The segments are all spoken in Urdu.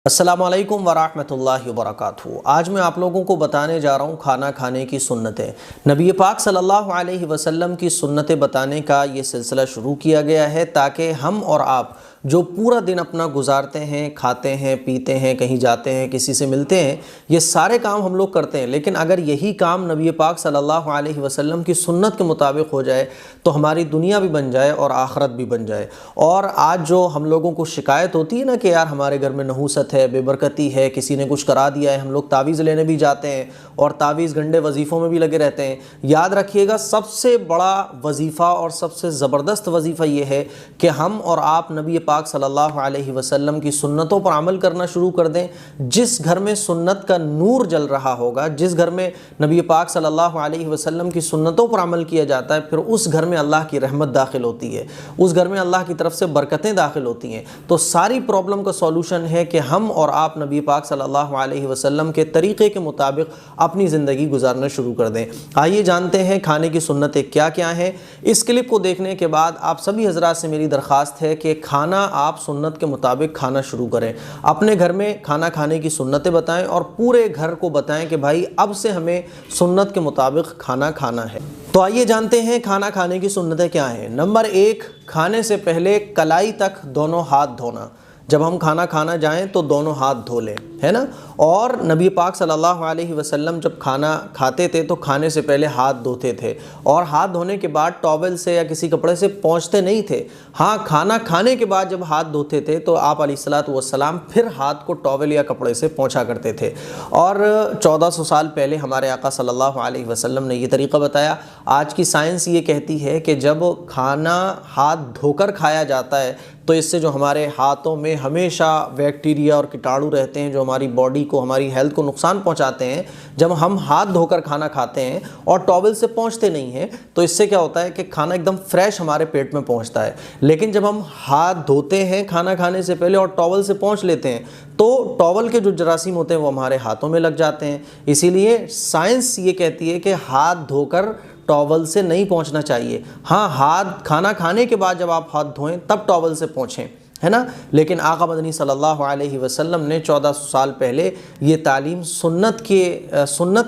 السلام علیکم ورحمۃ اللہ وبرکاتہ۔ آج میں آپ لوگوں کو بتانے جا رہا ہوں کھانا کھانے کی سنتیں۔ نبی پاک صلی اللہ علیہ وسلم کی سنتیں بتانے کا یہ سلسلہ شروع کیا گیا ہے تاکہ ہم اور آپ جو پورا دن اپنا گزارتے ہیں، کھاتے ہیں، پیتے ہیں، کہیں جاتے ہیں، کسی سے ملتے ہیں، یہ سارے کام ہم لوگ کرتے ہیں، لیکن اگر یہی کام نبی پاک صلی اللہ علیہ وسلم کی سنت کے مطابق ہو جائے تو ہماری دنیا بھی بن جائے اور آخرت بھی بن جائے۔ اور آج جو ہم لوگوں کو شکایت ہوتی ہے نا کہ یار ہمارے گھر میں نحوست ہے، بے برکتی ہے، کسی نے کچھ کرا دیا ہے، ہم لوگ تعویذ لینے بھی جاتے ہیں اور تعویذ گنڈے وظیفوں میں بھی لگے رہتے ہیں۔ یاد رکھیے گا، سب سے بڑا وظیفہ اور سب سے زبردست وظیفہ یہ ہے کہ ہم اور آپ نبی پاک صلی اللہ علیہ وسلم کی سنتوں پر عمل کرنا شروع کر دیں۔ جس گھر میں سنت کا نور جل رہا ہوگا، جس گھر میں نبی پاک صلی اللہ علیہ وسلم کی سنتوں پر عمل کیا جاتا ہے، پھر اس گھر میں اللہ کی رحمت داخل ہوتی ہے، اس گھر میں اللہ کی طرف سے برکتیں داخل ہوتی ہیں۔ تو ساری پرابلم کا سولوشن ہے کہ ہم اور آپ نبی پاک صلی اللہ علیہ وسلم کے طریقے کے مطابق اپنی زندگی گزارنا شروع کر دیں۔ آئیے جانتے ہیں کھانے کی سنتیں کیا کیا ہیں۔ اس کلپ کو دیکھنے کے بعد آپ سبھی حضرات سے میری درخواست ہے کہ کھانا آپ سنت کے مطابق کھانا شروع کریں، اپنے گھر میں کھانا کھانے کی سنتیں بتائیں اور پورے گھر کو بتائیں کہ بھائی اب سے ہمیں سنت کے مطابق کھانا کھانا ہے۔ تو آئیے جانتے ہیں کھانا کھانے کی سنتیں کیا ہیں۔ نمبر 1، کھانے سے پہلے کلائی تک دونوں ہاتھ دھونا۔ جب ہم کھانا کھانا جائیں تو دونوں ہاتھ دھو لیں، ہے نا۔ اور نبی پاک صلی اللہ علیہ وسلم جب کھانا کھاتے تھے تو کھانے سے پہلے ہاتھ دھوتے تھے، اور ہاتھ دھونے کے بعد ٹاول سے یا کسی کپڑے سے پونچھتے نہیں تھے۔ ہاں، کھانا کھانے کے بعد جب ہاتھ دھوتے تھے تو آپ علیہ الصلوۃ والسلام پھر ہاتھ کو ٹاول یا کپڑے سے پونچھا کرتے تھے۔ اور 1400 سال پہلے ہمارے آقا صلی اللہ علیہ وسلم نے یہ طریقہ بتایا۔ آج کی سائنس یہ کہتی ہے کہ جب کھانا ہاتھ دھو کر کھایا جاتا ہے تو اس سے جو ہمارے ہاتھوں میں ہمیشہ بیکٹیریا اور کیٹاڑو رہتے ہیں جو ہماری باڈی کو، ہماری ہیلتھ کو نقصان پہنچاتے ہیں، جب ہم ہاتھ دھو کر کھانا کھاتے ہیں اور ٹاول سے پہنچتے نہیں ہیں تو اس سے کیا ہوتا ہے کہ کھانا ایک دم فریش ہمارے پیٹ میں پہنچتا ہے۔ لیکن جب ہم ہاتھ دھوتے ہیں کھانا کھانے سے پہلے اور ٹاول سے پہنچ لیتے ہیں تو ٹاول کے جو جراثیم ہوتے ہیں وہ ہمارے ہاتھوں میں لگ جاتے ہیں۔ اسی لیے سائنس یہ کہتی ہے کہ ہاتھ دھو کر ٹاول سے نہیں پہنچنا چاہیے۔ ہاں، کھانا کھانے کے بعد جب آپ ہاتھ دھوئیں تب ٹاول سے پہنچیں، ہے نا۔ لیکن آقا مدنی صلی اللہ علیہ وسلم نے 1400 سال پہلے یہ تعلیم سنت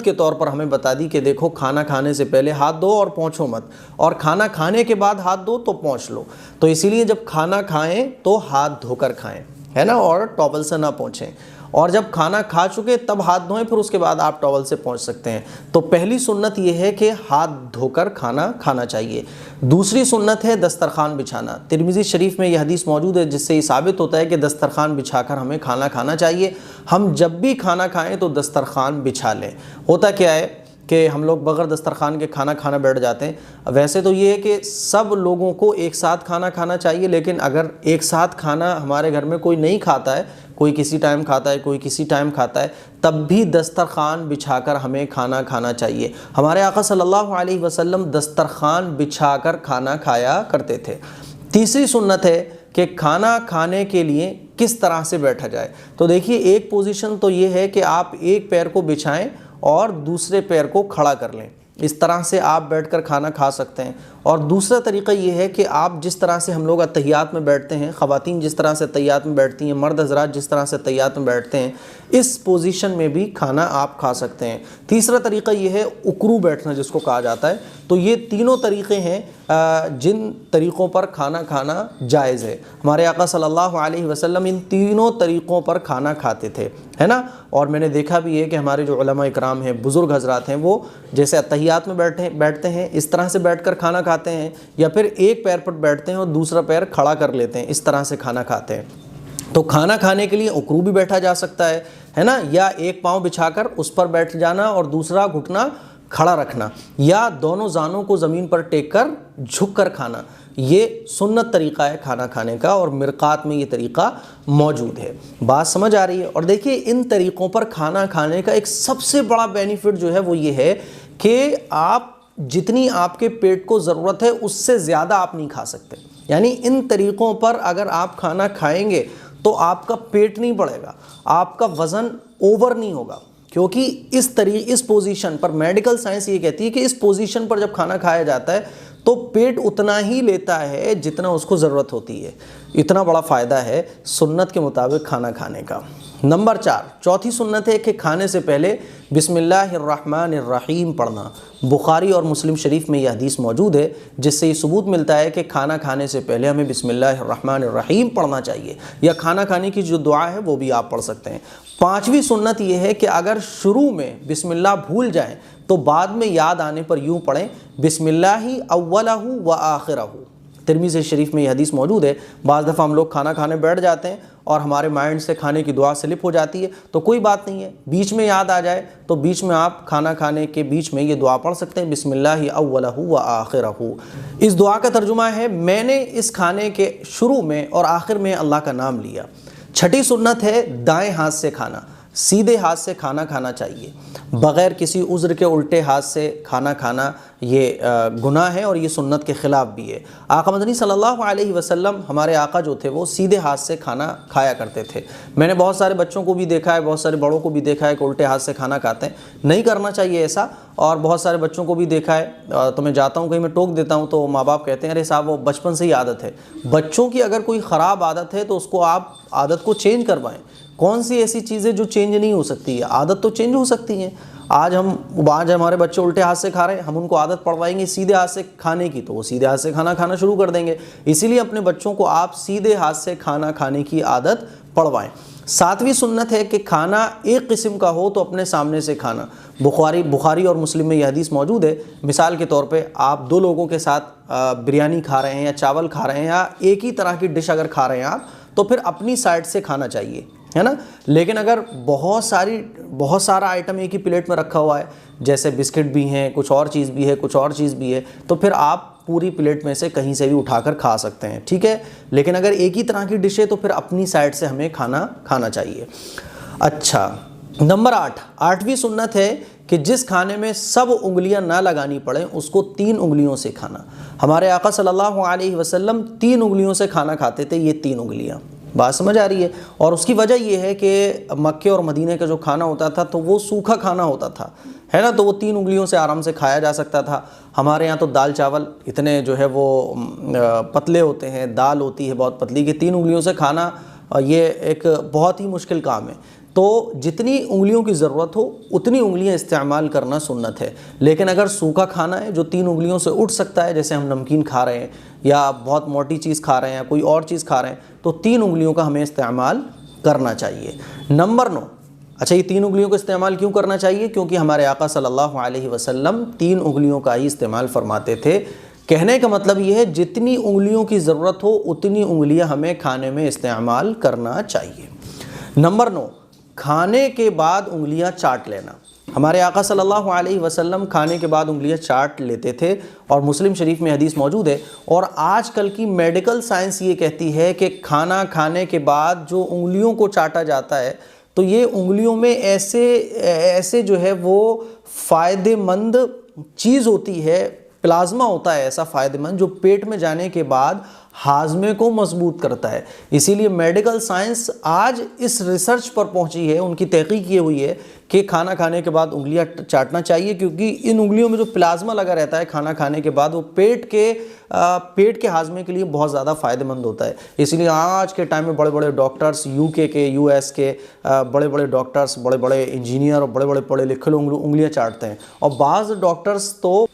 کے طور پر ہمیں بتا دی کہ دیکھو، کھانا کھانے سے پہلے ہاتھ دھو اور پہنچو مت، اور کھانا کھانے کے بعد ہاتھ دھو تو پہنچ لو۔ تو اسی لیے جب کھانا کھائیں تو ہاتھ دھو کر کھائیں، ہے نا، اور ٹاول سے نہ پہنچیں۔ اور جب کھانا کھا چکے تب ہاتھ دھوئیں، پھر اس کے بعد آپ ٹاول سے پہنچ سکتے ہیں۔ تو پہلی سنت یہ ہے کہ ہاتھ دھو کر کھانا کھانا چاہیے۔ دوسری سنت ہے دسترخوان بچھانا۔ ترمذی شریف میں یہ حدیث موجود ہے جس سے یہ ثابت ہوتا ہے کہ دسترخوان بچھا کر ہمیں کھانا کھانا چاہیے۔ ہم جب بھی کھانا کھائیں تو دسترخوان بچھا لیں۔ ہوتا کیا ہے کہ ہم لوگ بغیر دسترخوان کے کھانا بیٹھ جاتے ہیں۔ ویسے تو یہ ہے کہ سب لوگوں کو ایک ساتھ کھانا کھانا چاہیے، لیکن اگر ایک ساتھ کھانا ہمارے گھر میں کوئی نہیں کھاتا ہے، کوئی کسی ٹائم کھاتا ہے، کوئی کسی ٹائم کھاتا ہے، تب بھی دسترخوان بچھا کر ہمیں کھانا کھانا چاہیے۔ ہمارے آقا صلی اللہ علیہ وسلم دسترخوان بچھا کر کھانا کھایا کرتے تھے۔ تیسری سنت ہے کہ کھانا کھانے کے لیے کس طرح سے بیٹھا جائے۔ تو دیکھیے، ایک پوزیشن تو یہ ہے کہ آپ ایک پیر کو بچھائیں اور دوسرے پیر کو کھڑا کر لیں، اس طرح سے آپ بیٹھ کر کھانا کھا سکتے ہیں۔ اور دوسرا طریقہ یہ ہے کہ آپ جس طرح سے ہم لوگ اتحیات میں بیٹھتے ہیں، خواتین جس طرح سے اتحیات میں بیٹھتی ہیں، مرد حضرات جس طرح سے اتحیات میں بیٹھتے ہیں، اس پوزیشن میں بھی کھانا آپ کھا سکتے ہیں۔ تیسرا طریقہ یہ ہے اکرو بیٹھنا، جس کو کہا جاتا ہے۔ تو یہ تینوں طریقے ہیں جن طریقوں پر کھانا کھانا جائز ہے۔ ہمارے آقا صلی اللہ علیہ وسلم ان تینوں طریقوں پر کھانا کھاتے تھے، ہے نا۔ اور میں نے دیکھا بھی ہے کہ ہمارے جو علماء اکرام ہیں، بزرگ حضرات ہیں، وہ جیسے اتحیات میں بیٹھتے ہیں اس طرح سے بیٹھ کر کھانا کھاتے ہیں، یا پھر ایک پیر پر بیٹھتے ہیں اور دوسرا پیر کھڑا کر لیتے ہیں، اس طرح سے کھانا کھاتے ہیں۔ تو کھانا کھانے کے لیے اکرو بھی بیٹھا جا سکتا ہے نا، یا ایک پاؤں بچھا کر اس پر بیٹھ جانا اور دوسرا گھٹنا کھڑا رکھنا، یا دونوں زانوں کو زمین پر ٹیک کر جھک کر کھانا۔ یہ سنت طریقہ ہے کھانا کھانے کا، اور مرقات میں یہ طریقہ موجود ہے۔ بات سمجھ آ رہی ہے؟ اور دیکھیے، ان طریقوں پر کھانا کھانے کا ایک سب سے بڑا بینیفٹ جو ہے وہ یہ ہے کہ آپ جتنی آپ کے پیٹ کو ضرورت ہے اس سے زیادہ آپ نہیں کھا سکتے۔ یعنی ان طریقوں پر اگر آپ کھانا کھائیں گے تو آپ کا پیٹ نہیں بڑھے گا، آپ کا وزن اوور نہیں ہوگا، کیونکہ اس پوزیشن پر میڈیکل سائنس یہ کہتی ہے کہ اس پوزیشن پر جب کھانا کھایا جاتا ہے تو پیٹ اتنا ہی لیتا ہے جتنا اس کو ضرورت ہوتی ہے۔ اتنا بڑا فائدہ ہے سنت کے مطابق کھانا کھانے کا۔ نمبر 4، چوتھی سنت ہے کہ کھانے سے پہلے بسم اللہ الرحمن الرحیم پڑھنا۔ بخاری اور مسلم شریف میں یہ حدیث موجود ہے جس سے یہ ثبوت ملتا ہے کہ کھانا کھانے سے پہلے ہمیں بسم اللہ الرحمن الرحیم پڑھنا چاہیے، یا کھانا کھانے کی جو دعا ہے وہ بھی آپ پڑھ سکتے ہیں۔ 5ویں سنت یہ ہے کہ اگر شروع میں بسم اللہ بھول جائیں تو بعد میں یاد آنے پر یوں پڑھیں بسم اللہ اولہ و آخرہ۔ ترمذی شریف میں یہ حدیث موجود ہے۔ بعض دفعہ ہم لوگ کھانا کھانے بیٹھ جاتے ہیں اور ہمارے مائنڈ سے کھانے کی دعا سلپ ہو جاتی ہے، تو کوئی بات نہیں ہے، بیچ میں یاد آ جائے تو بیچ میں آپ کھانا کھانے کے بیچ میں یہ دعا پڑھ سکتے ہیں بسم اللہ اولہ و آخرہ۔ اس دعا کا ترجمہ ہے میں نے اس کھانے کے شروع میں اور آخر میں اللہ کا نام لیا۔ 6ٹھی سنت ہے دائیں ہاتھ سے کھانا۔ سیدھے ہاتھ سے کھانا کھانا چاہیے، بغیر کسی عذر کے الٹے ہاتھ سے کھانا کھانا یہ گناہ ہے اور یہ سنت کے خلاف بھی ہے۔ آقا مدنی صلی اللہ علیہ وسلم، ہمارے آقا جو تھے وہ سیدھے ہاتھ سے کھانا کھایا کرتے تھے۔ میں نے بہت سارے بچوں کو بھی دیکھا ہے، بہت سارے بڑوں کو بھی دیکھا ہے کہ الٹے ہاتھ سے کھانا کھاتے ہیں، نہیں کرنا چاہیے ایسا۔ اور بہت سارے بچوں کو بھی دیکھا ہے، تو میں جاتا ہوں کہیں میں ٹوک دیتا ہوں تو ماں باپ کہتے ہیں ارے صاحب وہ بچپن سے ہی عادت ہے۔ بچوں کی اگر کوئی خراب عادت ہے تو اس کو آپ عادت کو چینج کروائیں۔ کون سی ایسی چیزیں جو چینج نہیں ہو سکتی ہے؟ عادت تو چینج ہو سکتی ہیں۔ آج ہمارے بچے الٹے ہاتھ سے کھا رہے ہیں، ہم ان کو عادت پڑوائیں گے سیدھے ہاتھ سے کھانے کی تو وہ سیدھے ہاتھ سے کھانا کھانا شروع کر دیں گے۔ اسی لیے اپنے بچوں کو آپ سیدھے ہاتھ سے کھانا کھانے کی عادت پڑوائیں۔ 7ویں سنت ہے کہ کھانا ایک قسم کا ہو تو اپنے سامنے سے کھانا۔ بخاری اور مسلم میں یہ حدیث موجود ہے۔ مثال کے طور پہ آپ 2 لوگوں کے ساتھ بریانی کھا رہے ہیں یا چاول کھا رہے ہیں یا ایک ہی طرح کی ڈش اگر کھا رہے ہیں آپ، تو پھر اپنی سائڈ سے کھانا چاہیے، ہے نا۔ لیکن اگر بہت سارا آئٹم ایک ہی پلیٹ میں رکھا ہوا ہے، جیسے بسکٹ بھی ہیں، کچھ اور چیز بھی ہے، کچھ اور چیز بھی ہے، تو پھر آپ پوری پلیٹ میں سے کہیں سے بھی اٹھا کر کھا سکتے ہیں، ٹھیک ہے۔ لیکن اگر ایک ہی طرح کی ڈش ہے تو پھر اپنی سائڈ سے ہمیں کھانا چاہیے۔ اچھا، نمبر 8، 8ویں سنت ہے کہ جس کھانے میں سب انگلیاں نہ لگانی پڑیں اس کو 3 انگلیوں سے کھانا۔ ہمارے آقا صلی اللہ علیہ وسلم 3 انگلیوں سے کھانا کھاتے تھے، یہ 3 انگلیاں، بات سمجھ آ رہی ہے؟ اور اس کی وجہ یہ ہے کہ مکے اور مدینہ کا جو کھانا ہوتا تھا تو وہ سوکھا کھانا ہوتا تھا، ہے نا، تو وہ 3 انگلیوں سے آرام سے کھایا جا سکتا تھا۔ ہمارے یہاں تو دال چاول اتنے جو ہے وہ پتلے ہوتے ہیں، دال ہوتی ہے بہت پتلی، کہ 3 انگلیوں سے کھانا یہ ایک بہت ہی مشکل کام ہے۔ تو جتنی انگلیوں کی ضرورت ہو اتنی انگلیاں استعمال کرنا سنت ہے۔ لیکن اگر سوکھا کھانا ہے جو 3 انگلیوں سے اٹھ سکتا ہے، جیسے ہم نمکین کھا رہے ہیں یا بہت موٹی چیز کھا رہے ہیں یا کوئی اور چیز کھا رہے ہیں، تو 3 انگلیوں کا ہمیں استعمال کرنا چاہیے۔ نمبر 9، اچھا یہ 3 انگلیوں کا استعمال کیوں کرنا چاہیے؟ کیونکہ ہمارے آقا صلی اللہ علیہ وسلم 3 انگلیوں کا ہی استعمال فرماتے تھے۔ کہنے کا مطلب یہ ہے جتنی انگلیوں کی ضرورت ہو اتنی انگلیاں ہمیں کھانے میں استعمال کرنا چاہیے۔ نمبر 9، کھانے کے بعد انگلیاں چاٹ لینا۔ ہمارے آقا صلی اللہ علیہ وسلم کھانے کے بعد انگلیاں چاٹ لیتے تھے، اور مسلم شریف میں حدیث موجود ہے۔ اور آج کل کی میڈیکل سائنس یہ کہتی ہے کہ کھانا کھانے کے بعد جو انگلیوں کو چاٹا جاتا ہے تو یہ انگلیوں میں ایسے جو ہے وہ فائدہ مند چیز ہوتی ہے، پلازما ہوتا ہے ایسا فائدہ مند جو پیٹ میں جانے کے بعد ہاضمے کو مضبوط کرتا ہے۔ اسی لیے میڈیکل سائنس آج اس ریسرچ پر پہنچی ہے، ان کی تحقیق یہ ہوئی ہے کہ کھانا کھانے کے بعد انگلیاں چاٹنا چاہیے، کیونکہ ان انگلیوں میں جو پلازما لگا رہتا ہے کھانا کھانے کے بعد وہ پیٹ کے ہاضمے کے لیے بہت زیادہ فائدہ مند ہوتا ہے۔ اسی لیے آج کے ٹائم میں بڑے بڑے ڈاکٹرز UK کے US کے بڑے بڑے ڈاکٹرز، بڑے بڑے انجینئر اور بڑے بڑے پڑھے لکھے لوگ انگلیاں چاٹتے ہیں۔ اور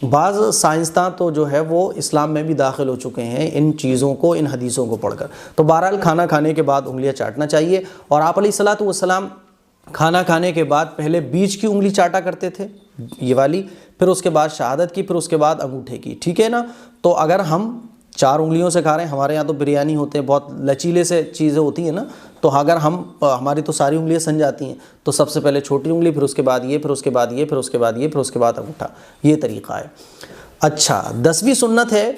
بعض سائنسداں تو جو ہے وہ اسلام میں بھی داخل ہو چکے ہیں ان چیزوں کو، ان حدیثوں کو پڑھ کر۔ تو بہرحال کھانا کھانے کے بعد انگلیاں چاٹنا چاہیے۔ اور آپ علیہ الصلوۃ والسلام کھانا کھانے کے بعد پہلے بیچ کی انگلی چاٹا کرتے تھے، یہ والی، پھر اس کے بعد شہادت کی، پھر اس کے بعد انگوٹھے کی، ٹھیک ہے نا۔ تو اگر ہم 4 انگلیوں سے کھا رہے ہیں، ہمارے یہاں تو بریانی ہوتے ہیں، بہت لچیلے سے چیزیں ہوتی ہیں نا، تو اگر ہماری تو ساری انگلیاں سن جاتی ہیں، تو سب سے پہلے چھوٹی انگلی، پھر اس کے بعد یہ، پھر اس کے بعد یہ، پھر اس کے بعد یہ، پھر اس کے بعد انگوٹھا، یہ طریقہ ہے۔ اچھا، 10ویں سنت ہے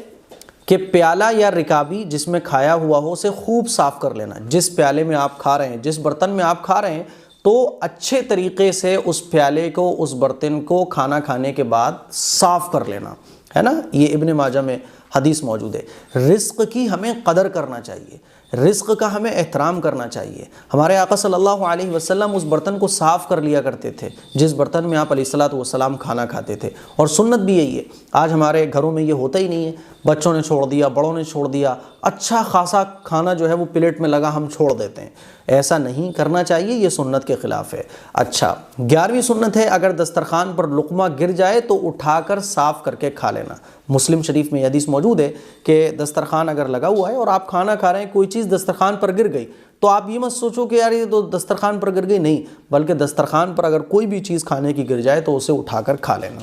کہ پیالہ یا رکابی جس میں کھایا ہوا ہو اسے خوب صاف کر لینا۔ جس پیالے میں آپ کھا رہے ہیں، جس برتن میں آپ کھا رہے ہیں، تو اچھے طریقے سے اس پیالے کو، اس برتن کو کھانا کھانے کے بعد صاف کر لینا، ہے نا۔ یہ ابن ماجہ میں حدیث موجود ہے۔ رزق کی ہمیں قدر کرنا چاہیے، رزق کا ہمیں احترام کرنا چاہیے۔ ہمارے آقا صلی اللہ علیہ وسلم اس برتن کو صاف کر لیا کرتے تھے جس برتن میں آپ علیہ الصلوۃ والسلام کھانا کھاتے تھے، اور سنت بھی یہی ہے۔ آج ہمارے گھروں میں یہ ہوتا ہی نہیں ہے، بچوں نے چھوڑ دیا، بڑوں نے چھوڑ دیا، اچھا خاصا کھانا جو ہے وہ پلیٹ میں لگا ہم چھوڑ دیتے ہیں۔ ایسا نہیں کرنا چاہیے، یہ سنت کے خلاف ہے۔ اچھا، 11ویں سنت ہے اگر دسترخوان پر لقمہ گر جائے تو اٹھا کر صاف کر کے کھا لینا۔ مسلم شریف میں یہ حدیث موجود ہے کہ دسترخوان اگر لگا ہوا ہے اور آپ کھانا کھا رہے ہیں، کوئی چیز دسترخوان پر گر گئی تو آپ یہ مت سوچو کہ یار یہ تو دسترخوان پر گر گئی، نہیں، بلکہ دسترخوان پر اگر کوئی بھی چیز کھانے کی گر جائے تو اسے اٹھا کر کھا لینا۔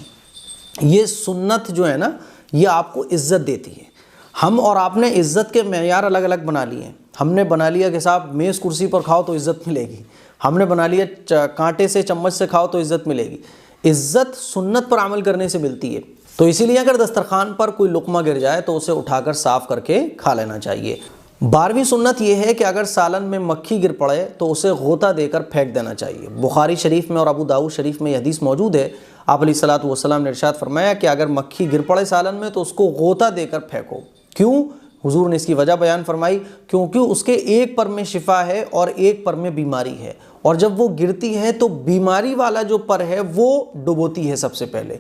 یہ سنت جو ہے نا، یہ آپ کو عزت دیتی ہے۔ ہم اور آپ نے عزت کے معیار الگ الگ بنا لیے ہیں۔ ہم نے بنا لیا کہ صاحب میز کرسی پر کھاؤ تو عزت ملے گی، ہم نے بنا لیا کانٹے سے چمچ سے کھاؤ تو عزت ملے گی۔ عزت سنت پر عمل کرنے سے ملتی ہے، تو اسی لیے اگر دسترخوان پر کوئی لقمہ گر جائے تو اسے اٹھا کر صاف کر کے کھا لینا چاہیے۔ 12ویں سنت یہ ہے کہ اگر سالن میں مکھی گر پڑے تو اسے غوطہ دے کر پھینک دینا چاہیے۔ بخاری شریف میں اور ابو داؤد شریف میں یہ حدیث موجود ہے، آپ علیہ الصلوۃ والسلام نے ارشاد فرمایا کہ اگر مکھی گر پڑے سالن میں تو اس کو غوطہ دے کر پھینکو۔ کیوں؟ حضور نے اس کی وجہ بیان فرمائی، کیونکہ اس کے ایک پر میں شفا ہے اور ایک پر میں بیماری ہے، اور جب وہ گرتی ہے تو بیماری والا جو پر ہے وہ ڈبوتی ہے سب سے پہلے،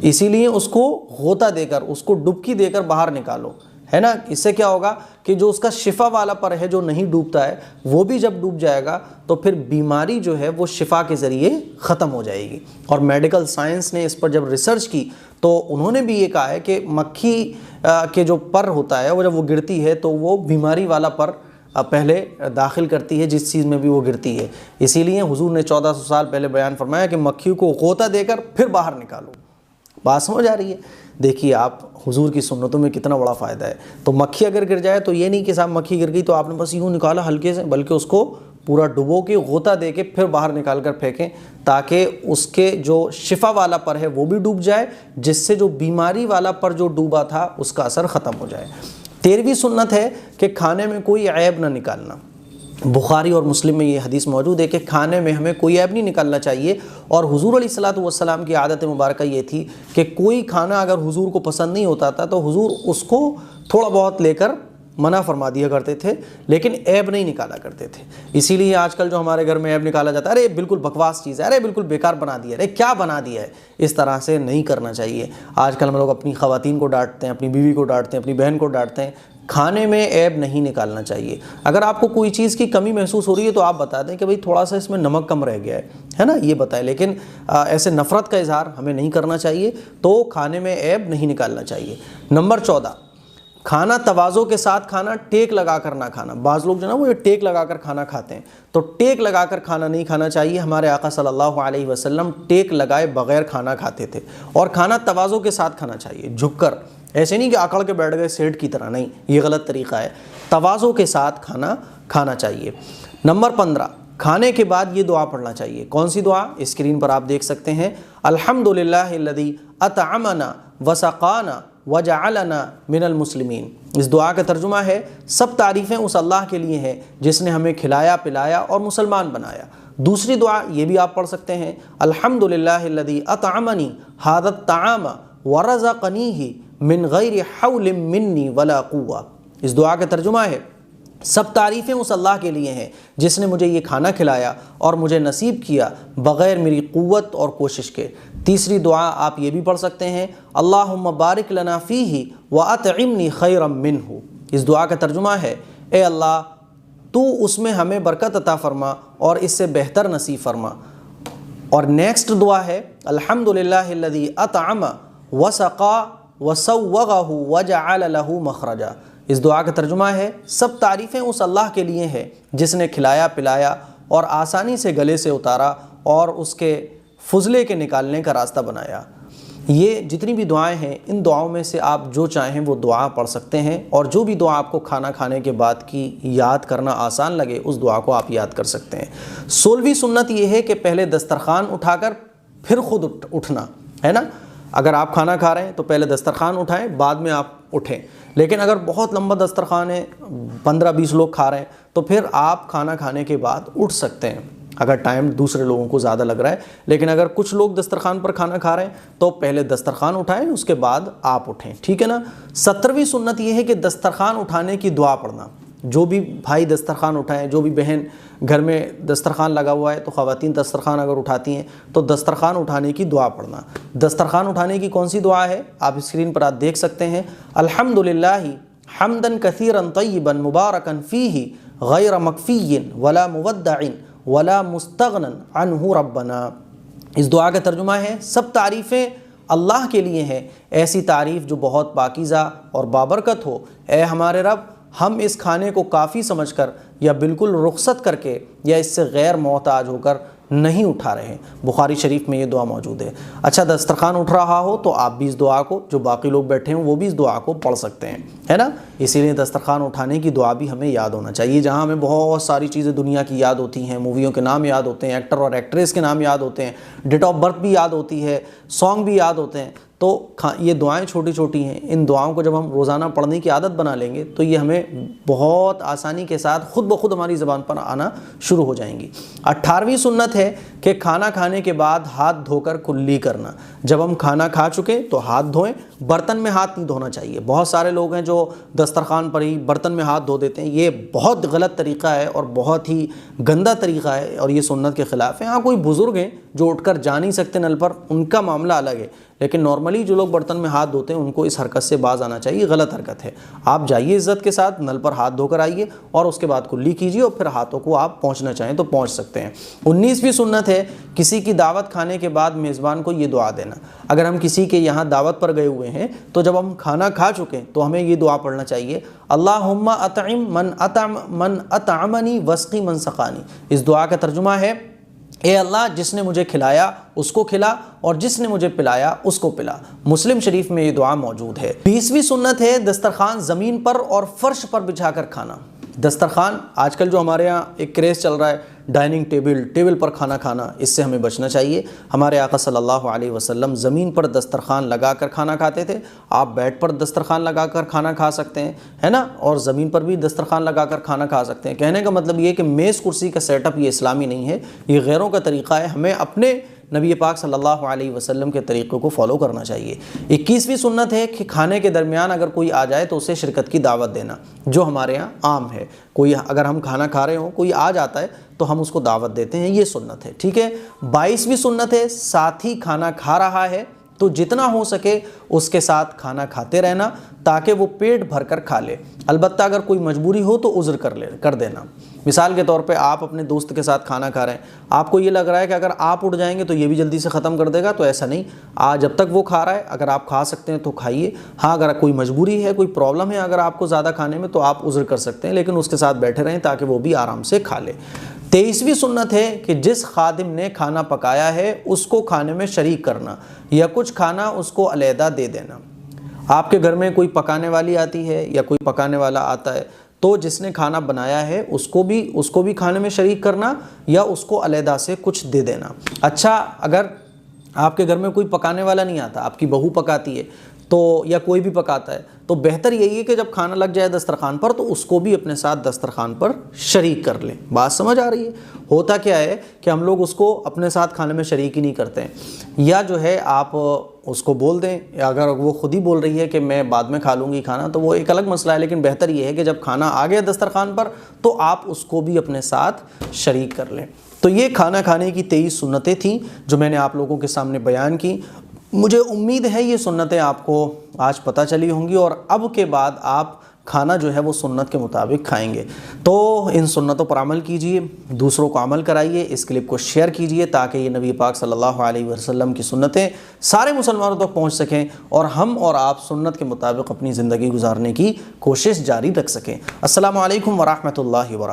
اسی لیے اس کو غوطہ دے کر، اس کو ڈبکی دے کر باہر نکالو، ہے نا۔ اس سے کیا ہوگا کہ جو اس کا شفا والا پر ہے جو نہیں ڈوبتا ہے، وہ بھی جب ڈوب جائے گا تو پھر بیماری جو ہے وہ شفا کے ذریعے ختم ہو جائے گی۔ اور میڈیکل سائنس نے اس پر جب ریسرچ کی تو انہوں نے بھی یہ کہا ہے کہ مکھی کے جو پر ہوتا ہے وہ جب وہ گرتی ہے تو وہ بیماری والا پر پہلے داخل کرتی ہے جس چیز میں بھی وہ گرتی ہے، اسی لیے حضور نے 1400 سال پہلے بیان فرمایا کہ مکھی کو غوطہ دے کر پھر باہر نکالو۔ بات سمجھ آ رہی ہے؟ دیکھیے آپ حضور کی سنتوں میں کتنا بڑا فائدہ ہے۔ تو مکھی اگر گر جائے تو یہ نہیں کہ صاحب مکھی گر گئی تو آپ نے بس یوں نکالا ہلکے سے، بلکہ اس کو پورا ڈبو کے غوطہ دے کے پھر باہر نکال کر پھینکیں، تاکہ اس کے جو شفا والا پر ہے وہ بھی ڈوب جائے، جس سے جو بیماری والا پر جو ڈوبا تھا اس کا اثر ختم ہو جائے۔ 13ویں سنت ہے کہ کھانے میں کوئی عیب نہ نکالنا۔ بخاری اور مسلم میں یہ حدیث موجود ہے کہ کھانے میں ہمیں کوئی عیب نہیں نکالنا چاہیے، اور حضور علیہ الصلوۃ والسلام کی عادت مبارکہ یہ تھی کہ کوئی کھانا اگر حضور کو پسند نہیں ہوتا تھا تو حضور اس کو تھوڑا بہت لے کر منع فرما دیا کرتے تھے، لیکن عیب نہیں نکالا کرتے تھے۔ اسی لیے آج کل جو ہمارے گھر میں عیب نکالا جاتا ہے، ارے بالکل بکواس چیز ہے، ارے بالکل بیکار بنا دیا ہے، ارے کیا بنا دیا ہے، اس طرح سے نہیں کرنا چاہیے۔ آج کل ہم لوگ اپنی خواتین کو ڈانٹتے ہیں، اپنی بیوی کو ڈانٹتے ہیں، اپنی بہن کو ڈانٹتے ہیں۔ کھانے میں عیب نہیں نکالنا چاہیے۔ اگر آپ کو کوئی چیز کی کمی محسوس ہو رہی ہے تو آپ بتا دیں کہ بھئی تھوڑا سا اس میں نمک کم رہ گیا ہے نا، یہ بتائیں، لیکن ایسے نفرت کا اظہار ہمیں نہیں کرنا چاہیے، تو کھانے میں عیب نہیں نکالنا چاہیے۔ نمبر 14، کھانا تواضع کے ساتھ کھانا، ٹیک لگا کر نہ کھانا۔ بعض لوگ جو نا وہ یہ ٹیک لگا کر کھانا کھاتے ہیں، تو ٹیک لگا کر کھانا نہیں کھانا چاہیے۔ ہمارے آقا صلی اللہ علیہ وسلم ٹیک لگائے بغیر کھانا کھاتے تھے، اور کھانا تواضع کے ساتھ کھانا چاہیے، جھک کر، ایسے نہیں کہ آکڑ کے بیٹھ گئے سیٹ کی طرح، نہیں، یہ غلط طریقہ ہے۔ تواضع کے ساتھ کھانا چاہیے۔ نمبر 15، کھانے کے بعد یہ دعا پڑھنا چاہیے۔ کون سی دعا؟ اسکرین پر آپ دیکھ سکتے ہیں، الحمدللہ الذی اطعمنا وسقانا وجعلنا من المسلمین۔ اس دعا کا ترجمہ ہے، سب تعریفیں اس اللہ کے لیے ہیں جس نے ہمیں کھلایا پلایا اور مسلمان بنایا۔ دوسری دعا یہ بھی آپ پڑھ سکتے ہیں، الحمدللہ الذی اطعمنی ھذا الطعام ورزقنیہ من غیر حول منی ولا قوہ۔ اس دعا کا ترجمہ ہے، سب تعریفیں اس اللہ کے لیے ہیں جس نے مجھے یہ کھانا کھلایا اور مجھے نصیب کیا بغیر میری قوت اور کوشش کے۔ تیسری دعا آپ یہ بھی پڑھ سکتے ہیں، اللہم بارک لنا فیہ واطعمنی خیرا منہ۔ اس دعا کا ترجمہ ہے، اے اللہ تو اس میں ہمیں برکت عطا فرما اور اس سے بہتر نصیب فرما۔ اور نیکسٹ دعا ہے، الحمدللہ الذی اطعم وسقا وسوغہ وجعل لہ مخرجا۔ اس دعا کا ترجمہ ہے، سب تعریفیں اس اللہ کے لیے ہیں جس نے کھلایا پلایا اور آسانی سے گلے سے اتارا اور اس کے فضلے کے نکالنے کا راستہ بنایا۔ یہ جتنی بھی دعائیں ہیں، ان دعاؤں میں سے آپ جو چاہیں وہ دعا پڑھ سکتے ہیں، اور جو بھی دعا آپ کو کھانا کھانے کے بعد کی یاد کرنا آسان لگے اس دعا کو آپ یاد کر سکتے ہیں۔ 16ویں سنت یہ ہے کہ پہلے دسترخوان اٹھا کر پھر خود اٹھنا، ہے نا۔ اگر آپ کھانا کھا رہے ہیں تو پہلے دسترخوان اٹھائیں، بعد میں آپ اٹھیں۔ لیکن اگر بہت لمبا دسترخوان ہے، 15-20 لوگ کھا رہے ہیں، تو پھر آپ کھانا کھانے کے بعد اٹھ سکتے ہیں اگر ٹائم دوسرے لوگوں کو زیادہ لگ رہا ہے۔ لیکن اگر کچھ لوگ دسترخوان پر کھانا کھا رہے ہیں تو پہلے دسترخوان اٹھائیں، اس کے بعد آپ اٹھیں، ٹھیک ہے نا۔ 17ویں سنت یہ ہے کہ دسترخوان اٹھانے کی دعا پڑھنا۔ جو بھی بھائی دسترخوان اٹھائیں، جو بھی بہن گھر میں دسترخوان لگا ہوا ہے تو خواتین دسترخوان اگر اٹھاتی ہیں تو دسترخوان اٹھانے کی دعا پڑھنا۔ دسترخوان اٹھانے کی کون سی دعا ہے؟ آپ اسکرین پر آپ دیکھ سکتے ہیں، الحمدللہ حمدن کثیرا طیبا مبارکا فیہ غیر مکفی ولا مودع ولا مستغنن عنہ ربنا۔ اس دعا کا ترجمہ ہے، سب تعریفیں اللہ کے لیے ہیں، ایسی تعریف جو بہت پاکیزہ اور بابرکت ہو۔ اے ہمارے رب، ہم اس کھانے کو کافی سمجھ کر یا بالکل رخصت کر کے یا اس سے غیر محتاج ہو کر نہیں اٹھا رہے۔ بخاری شریف میں یہ دعا موجود ہے۔ اچھا، دسترخوان اٹھ رہا ہو تو آپ بھی اس دعا کو، جو باقی لوگ بیٹھے ہیں وہ بھی اس دعا کو پڑھ سکتے ہیں، ہے نا؟ اسی لیے دسترخوان اٹھانے کی دعا بھی ہمیں یاد ہونا چاہیے۔ جہاں ہمیں بہت ساری چیزیں دنیا کی یاد ہوتی ہیں، موویوں کے نام یاد ہوتے ہیں، ایکٹر اور ایکٹریس کے نام یاد ہوتے ہیں، ڈیٹ آف برتھ بھی یاد ہوتی ہے، سانگ بھی یاد ہوتے ہیں، تو یہ دعائیں چھوٹی چھوٹی ہیں۔ ان دعاؤں کو جب ہم روزانہ پڑھنے کی عادت بنا لیں گے تو یہ ہمیں بہت آسانی کے ساتھ خود بخود ہماری زبان پر آنا شروع ہو جائیں گی۔ 18ویں سنت ہے کہ کھانا کھانے کے بعد ہاتھ دھو کر کلی کرنا۔ جب ہم کھانا کھا چکے تو ہاتھ دھوئیں، برتن میں ہاتھ نہیں دھونا چاہیے۔ بہت سارے لوگ ہیں جو دسترخوان پر ہی برتن میں ہاتھ دھو دیتے ہیں، یہ بہت غلط طریقہ ہے اور بہت ہی گندا طریقہ ہے اور یہ سنت کے خلاف ہے۔ ہاں، کوئی بزرگ ہیں جو اٹھ کر جا نہیں سکتے نل پر، ان کا معاملہ الگ ہے، لیکن نارملی جو لوگ برتن میں ہاتھ دھوتے ہیں ان کو اس حرکت سے باز آنا چاہیے، غلط حرکت ہے۔ آپ جائیے عزت کے ساتھ، نل پر ہاتھ دھو کر آئیے اور اس کے بعد کلی کیجیے اور پھر ہاتھوں کو آپ پہنچنا چاہیں تو پہنچ سکتے ہیں۔ 19ویں سنت ہے کسی کی دعوت کھانے کے بعد میزبان کو یہ دعا دینا۔ اگر ہم کسی کے یہاں دعوت پر گئے ہوئے ہیں تو جب ہم کھانا کھا چکے تو ہمیں یہ دعا پڑھنا چاہیے، اللہم اطعم من اطعمنی واسقی من سقانی۔ اس دعا کا ترجمہ ہے، اے اللہ، جس نے مجھے کھلایا اس کو کھلا اور جس نے مجھے پلایا اس کو پلا۔ مسلم شریف میں یہ دعا موجود ہے۔ 20ویں سنت ہے دسترخوان زمین پر اور فرش پر بچھا کر کھانا۔ دسترخوان آج کل جو ہمارے ہاں ایک کریز چل رہا ہے، ڈائننگ ٹیبل پر کھانا کھانا، اس سے ہمیں بچنا چاہیے۔ ہمارے آقا صلی اللہ علیہ وسلم زمین پر دسترخوان لگا کر کھانا کھاتے تھے۔ آپ بیڈ پر دسترخوان لگا کر کھانا کھا سکتے ہیں، ہے نا، اور زمین پر بھی دسترخوان لگا کر کھانا کھا سکتے ہیں۔ کہنے کا مطلب یہ کہ میز کرسی کا سیٹ اپ یہ اسلامی نہیں ہے، یہ غیروں کا طریقہ ہے۔ ہمیں اپنے نبی پاک صلی اللہ علیہ وسلم کے طریقے کو فالو کرنا چاہیے۔ 21ویں سنت ہے کہ کھانے کے درمیان اگر کوئی آ جائے تو اسے شرکت کی دعوت دینا، جو ہمارے ہاں عام ہے۔ کوئی اگر ہم کھانا کھا رہے ہوں، کوئی آ جاتا ہے تو ہم اس کو دعوت دیتے ہیں، یہ سنت ہے، ٹھیک ہے۔ 22ویں سنت ہے ساتھی کھانا کھا رہا ہے تو جتنا ہو سکے اس کے ساتھ کھانا کھاتے رہنا تاکہ وہ پیٹ بھر کر کھا لے۔ البتہ اگر کوئی مجبوری ہو تو عذر کر دینا۔ مثال کے طور پہ آپ اپنے دوست کے ساتھ کھانا کھا رہے ہیں، آپ کو یہ لگ رہا ہے کہ اگر آپ اٹھ جائیں گے تو یہ بھی جلدی سے ختم کر دے گا، تو ایسا نہیں، جب تک وہ کھا رہا ہے اگر آپ کھا سکتے ہیں تو کھائیے۔ ہاں، اگر کوئی مجبوری ہے، کوئی پرابلم ہے اگر آپ کو زیادہ کھانے میں تو آپ عذر کر سکتے ہیں، لیکن اس کے ساتھ بیٹھے رہیں تاکہ وہ بھی آرام سے کھا لے۔ 23ویں سنت ہے کہ جس خادم نے کھانا پکایا ہے اس کو کھانے میں شریک کرنا یا کچھ کھانا اس کو علیحدہ دے دینا۔ آپ کے گھر میں کوئی پکانے والی آتی ہے یا کوئی پکانے والا آتا ہے تو جس نے کھانا بنایا ہے اس کو بھی کھانے میں شریک کرنا یا اس کو علیحدہ سے کچھ دے دینا۔ اچھا، اگر آپ کے گھر میں کوئی پکانے والا نہیں آتا، آپ کی بہو پکاتی ہے تو یا کوئی بھی پکاتا ہے تو بہتر یہی ہے کہ جب کھانا لگ جائے دسترخوان پر تو اس کو بھی اپنے ساتھ دسترخوان پر شریک کر لیں۔ بات سمجھ آ رہی ہے؟ ہوتا کیا ہے کہ ہم لوگ اس کو اپنے ساتھ کھانے میں شریک ہی نہیں کرتے ہیں، یا جو ہے آپ اس کو بول دیں، یا اگر وہ خود ہی بول رہی ہے کہ میں بعد میں کھا لوں گی کھانا تو وہ ایک الگ مسئلہ ہے، لیکن بہتر یہ ہے کہ جب کھانا آ گیا دسترخوان پر تو آپ اس کو بھی اپنے ساتھ شریک کر لیں۔ تو یہ کھانا کھانے کی 23 سنتیں تھیں جو میں نے آپ لوگوں کے سامنے بیان کی۔ مجھے امید ہے یہ سنتیں آپ کو آج پتہ چلی ہوں گی اور اب کے بعد آپ کھانا جو ہے وہ سنت کے مطابق کھائیں گے۔ تو ان سنتوں پر عمل کیجئے، دوسروں کو عمل کرائیے، اس کلپ کو شیئر کیجئے تاکہ یہ نبی پاک صلی اللہ علیہ وسلم کی سنتیں سارے مسلمانوں تک پہنچ سکیں اور ہم اور آپ سنت کے مطابق اپنی زندگی گزارنے کی کوشش جاری رکھ سکیں۔ السلام علیکم ورحمۃ اللہ وبرکاتہ۔